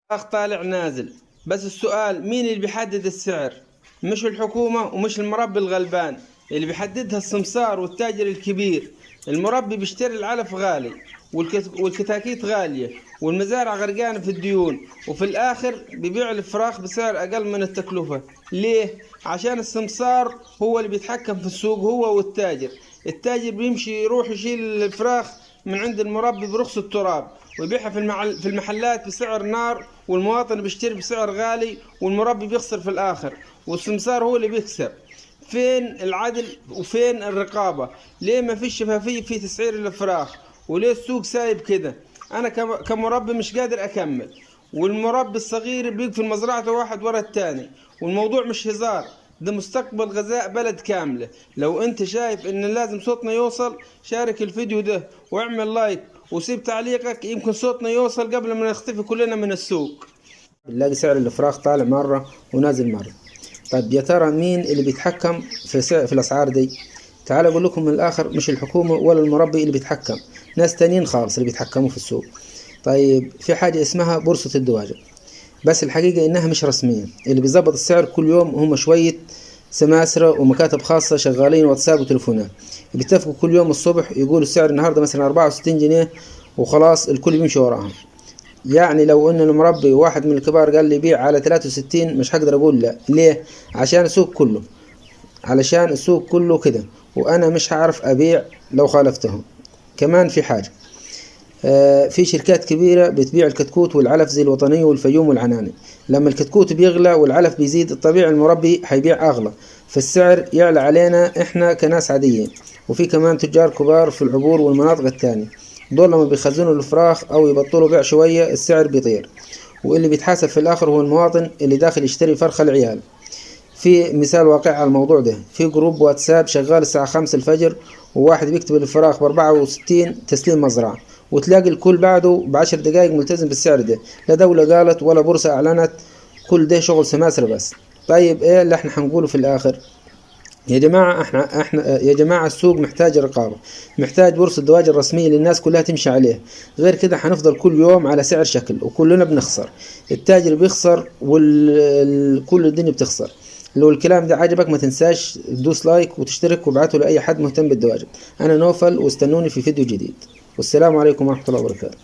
طالع نازل. بس السؤال مين اللي بيحدد السعر؟ مش الحكومة ومش المربي الغلبان، اللي بيحددها السمسار والتاجر الكبير. المربي بيشتري العلف غالي والكتاكيت غالية والمزارع غرقانة في الديون، وفي الآخر بيبيع الفراخ بسعر أقل من التكلفة. ليه؟ عشان السمسار هو اللي بيتحكم في السوق، هو والتاجر. التاجر بيمشي يروح يشيل الفراخ من عند المربي برخص التراب ويبيعها في المحلات بسعر نار، والمواطن بيشتري بسعر غالي والمربي بيخسر في الآخر، والسمسار هو اللي بيكسب. فين العدل وفين الرقابة؟ ليه ما فيش شفافية في تسعير الفراخ؟ وليه السوق سايب كده؟ أنا كمربي مش قادر أكمل، والمربي الصغير بيقفل مزرعته واحد ورا التاني، والموضوع مش هزار، ده مستقبل غذاء بلد كاملة. لو انت شايف ان لازم صوتنا يوصل، شارك الفيديو ده واعمل لايك وسيب تعليقك، يمكن صوتنا يوصل قبل ما نختفي كلنا من السوق. بنلاقي سعر الفراخ طالع مرة ونازل مرة. طيب يا ترى مين اللي بيتحكم في الأسعار دي؟ تعال أقول لكم من الآخر، مش الحكومة ولا المربي اللي بيتحكم، ناس تانيين خالص اللي بيتحكموا في السوق. طيب في حاجة اسمها بورصة الدواجن، بس الحقيقة إنها مش رسمية. اللي بيظبط السعر كل يوم هم شوية سماسرة ومكاتب خاصة شغالين واتساب وتليفونات، بيتفقوا كل يوم الصبح يقولوا السعر النهاردة مثلا 64 جنيه وخلاص الكل بيمشي وراهم. يعني لو ان المربي واحد من الكبار قال لي بيع على 63 مش هقدر اقول لا. ليه؟ عشان السوق كله، علشان السوق كله كده، وانا مش هعرف ابيع لو خالفتهم. كمان في حاجة، في شركات كبيرة بتبيع الكتكوت والعلف زي الوطنية والفيوم والعناني. لما الكتكوت بيغلى والعلف بيزيد، الطبيعي المربي هيبيع أغلى، فالسعر يعلى علينا إحنا كناس عاديين. وفي كمان تجار كبار في العبور والمناطق التانية، دول لما بيخزنوا الفراخ أو يبطلوا بيع شوية السعر بيطير، واللي بيتحاسب في الآخر هو المواطن اللي داخل يشتري فرخة العيال. في مثال واقع على الموضوع ده، في جروب واتساب شغال الساعة 5 الفجر، وواحد بيكتب الفراخ ب64 تسليم مزرعة، وتلاقي الكل بعده ب10 دقايق ملتزم بالسعر ده. لا دولة قالت ولا بورصة أعلنت، كل ده شغل سماسرة بس. طيب إيه اللي إحنا هنقوله في الآخر؟ يا جماعة احنا يا جماعة السوق محتاج رقابة، محتاج بورصة دواجن رسمية اللي الناس كلها تمشي عليه. غير كده هنفضل كل يوم على سعر شكل وكلنا بنخسر، التاجر بيخسر وكل الدنيا بتخسر. لو الكلام ده عجبك ما تنساش تدوس لايك وتشترك وابعته لأي حد مهتم بالدواجن. أنا نوفل، واستنوني في فيديو جديد، والسلام عليكم ورحمة الله وبركاته.